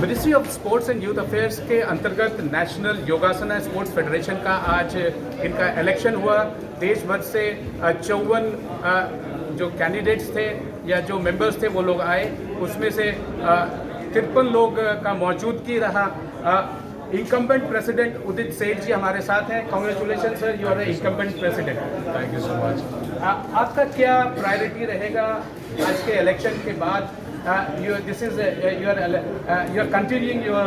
Ministry of sports and youth affairs के अंतर्गत national योगासना sports federation का आज इनका इलेक्शन हुआ। देश भर से 54 जो कैंडिडेट्स थे या जो मेंबर्स थे वो लोग आए, उसमें से 53 लोग का मौजूदगी रहा। इनकम्बेंट प्रेसिडेंट उदित सेठ जी हमारे साथ हैं। Congratulation sir, you are the incumbent president. Thank you so much. आपका क्या प्रायोरिटी रहेगा आज के इलेक्शन के बाद? You are continuing your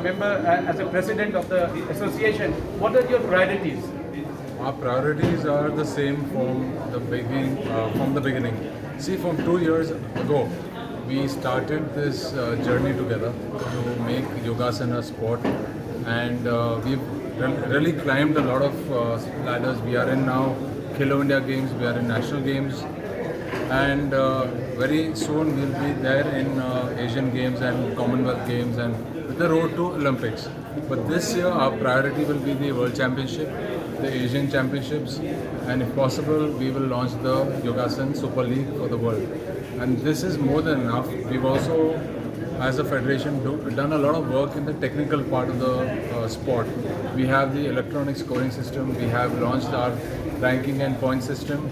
member as a president of the association. What are your priorities? Our priorities are the same from the beginning. See, from 2 years ago, we started this journey together to make Yogasana a sport, and we've really climbed a lot of ladders. We are in now Khelo India Games, we are in National Games, and very soon we'll be there in Asian Games and Commonwealth Games and with the road to Olympics. But this year our priority will be the World Championship, the Asian Championships, and if possible we will launch the Yogasana Super League for the world. And this is more than enough. We've also, as a federation, done a lot of work in the technical part of the sport. We have the electronic scoring system, we have launched our ranking and point system,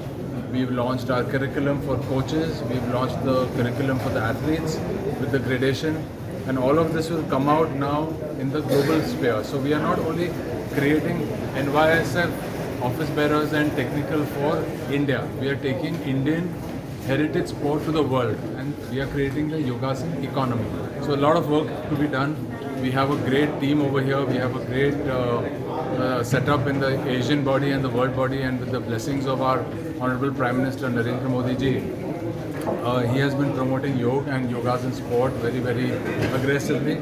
we've launched our curriculum for coaches, we've launched the curriculum for the athletes with the gradation, and all of this will come out now in the global sphere. So we are not only creating NYSF office bearers and technical for India, we are taking Indian heritage sport to the world, and we are creating the Yogasana economy. So a lot of work to be done. We have a great team over here, we have a great setup in the Asian body and the world body, and with the blessings of our Honorable Prime Minister Narendra Modi ji, he has been promoting yoga and Yogasana sport very, very aggressively.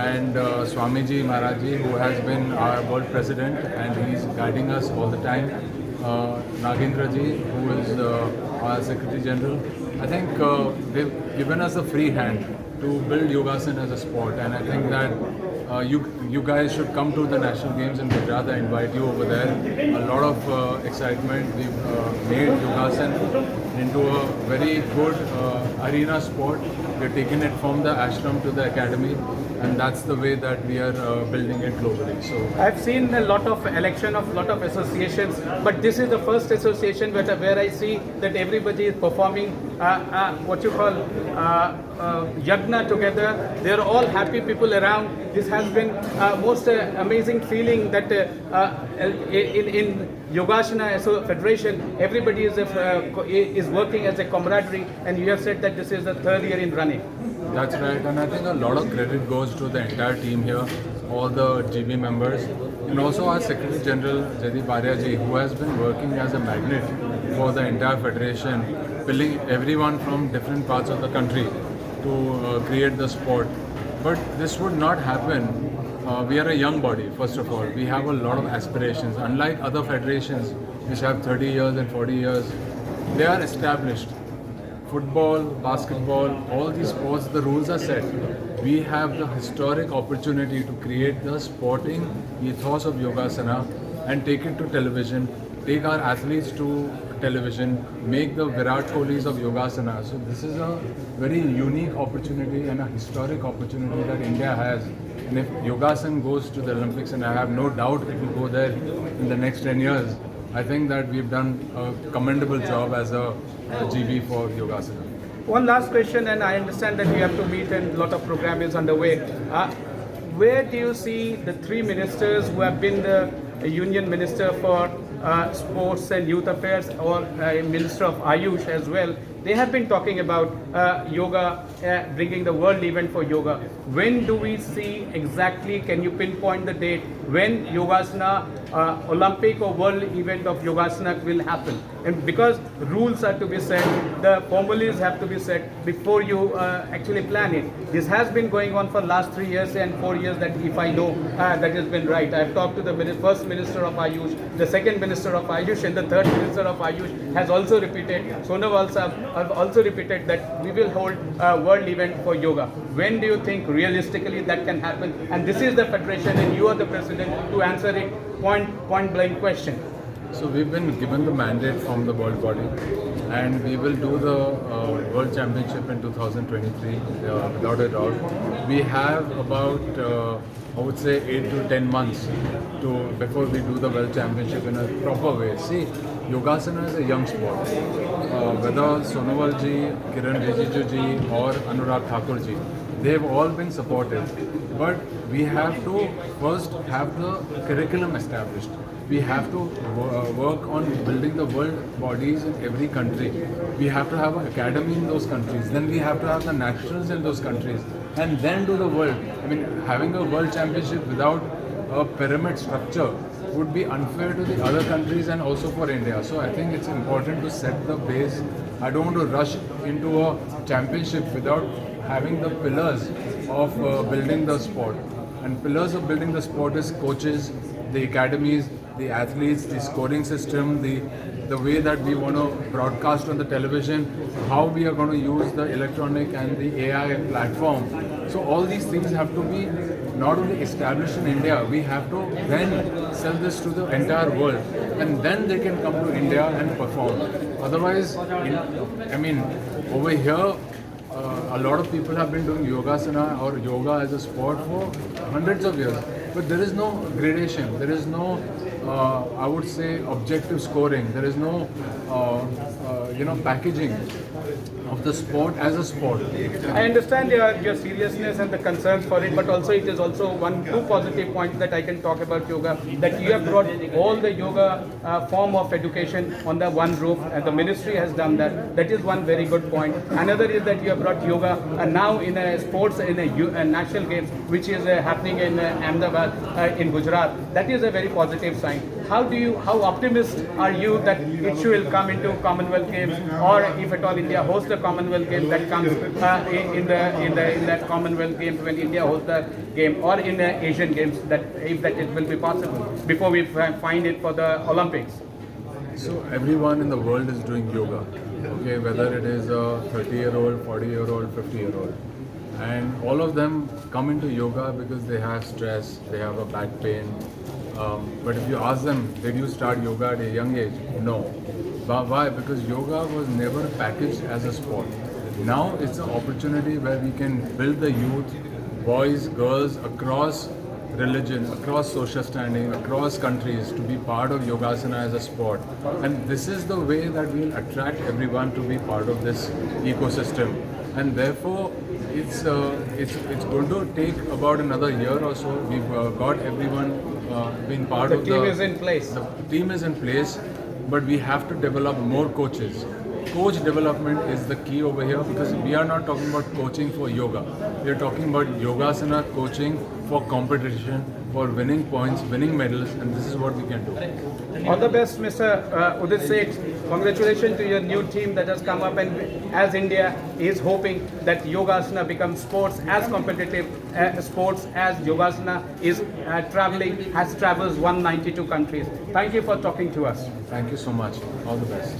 And Swamiji Maharaj ji, who has been our world president, and he is guiding us all the time. Nagendra ji, who is our Secretary General. I think they've given us a free hand to build Yogasana as a sport, and I think that you guys should come to the National Games in Gujarat. I invite you over there. A lot of excitement. We've made Yogasana into a very good arena sport. We're taking it from the ashram to the academy, and that's the way that we are building it globally. So I've seen a lot of election of lot of associations, but this is the first association where I see that everybody is performing what you call yagna together. They're all happy people around. This has been most amazing feeling that in Yogasana Federation, everybody is working as a camaraderie, and you have said that this is the 3rd year in running. That's right, and I think a lot of credit goes to the entire team here, all the GB members, and also our Secretary General Jaideep Arya ji, who has been working as a magnet for the entire federation, pulling everyone from different parts of the country to create the sport. But this would not happen. We are a young body, first of all. We have a lot of aspirations. Unlike other federations which have 30 years and 40 years, they are established. Football, basketball, all these sports, the rules are set. We have the historic opportunity to create the sporting ethos of Yogasana and take it to television, take our athletes to television, make the Virat Kohlis of Yogasana. So this is a very unique opportunity and a historic opportunity that India has. And if Yogasana goes to the Olympics, and I have no doubt it will go there in the next 10 years, I think that we've done a commendable job as a GB for Yogasana. One last question, and I understand that you have to meet and a lot of program is underway. Where do you see the 3 ministers who have been the Union Minister for Sports and Youth Affairs, or Minister of Ayush as well? They have been talking about yoga, bringing the world event for yoga. When do we see exactly, can you pinpoint the date when Yogasana Olympic or world event of Yogasana will happen? And because rules are to be set, the formulas have to be set before you actually plan it. This has been going on for last 3 years and 4 years, that if I know that has been right. I've talked to the first Minister of Ayush, the second Minister of Ayush, and the third Minister of Ayush has also repeated. Sonawal Sahab have also repeated that we will hold a world event for yoga. When do you think realistically that can happen? And this is the federation, and you are the president to answer it point blank question. So we've been given the mandate from the world body and we will do the World Championship in 2023 without a doubt. We have about I would say 8 to 10 months before we do the World Championship in a proper way. See, Yogasana is a young sport. Whether Sonowal ji, Kiran Rijiju ji or Anurag Thakur ji, they have all been supportive. But we have to first have the curriculum established. We have to work on building the world bodies in every country. We have to have an academy in those countries. Then we have to have the nationals in those countries. And then do the world. I mean, having a world championship without a pyramid structure would be unfair to the other countries and also for India. So I think it's important to set the base. I don't want to rush into a championship without having the pillars of building the sport. And pillars of building the sport is coaches, the academies, the athletes, the scoring system, the way that we want to broadcast on the television, how we are going to use the electronic and the AI platform. So all these things have to be not only established in India, we have to then sell this to the entire world, and then they can come to India and perform. Otherwise, I mean, over here, a lot of people have been doing Yogasana or yoga as a sport for hundreds of years, but there is no gradation, there is no I would say objective scoring, there is no packaging of the sport as a sport. I understand your seriousness and the concerns for it, but also it is also two positive points that I can talk about yoga, that you have brought all the yoga form of education on the one roof, and the ministry has done that. That is one very good point. Another is that you have brought yoga now in a sports, in a national games, which is happening in Ahmedabad in Gujarat. That is a very positive sign. How optimistic are you that it will come into Commonwealth Games, or if at all India hosts the Commonwealth Games, that comes in that Commonwealth Games when India hosts the game, or in the Asian Games, that if that it will be possible before we find it for the Olympics? So everyone in the world is doing yoga, okay, whether it is a 30-year-old, 40-year-old, 50-year-old. And all of them come into yoga because they have stress, they have a back pain. But if you ask them, did you start yoga at a young age? No. Why? Because yoga was never packaged as a sport. Now it's an opportunity where we can build the youth, boys, girls, across religion, across social standing, across countries to be part of Yogasana as a sport. And this is the way that we'll attract everyone to be part of this ecosystem. And therefore, it's going to take about another year or so. We've got everyone being part of the team is in place. The team is in place, but we have to develop more coaches. Coach development is the key over here, because we are not talking about coaching for yoga. We are talking about Yogasana coaching for competition, for winning points, winning medals, and this is what we can do. All the best, Mr. Udit Seth. Congratulations to your new team that has come up, and as India is hoping that Yogasana becomes sports as competitive sports as Yogasana is has travels 192 countries. Thank you for talking to us. Thank you so much. All the best.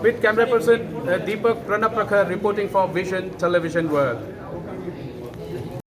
With camera person Deepak Pranaprakhar reporting for Vision Television World.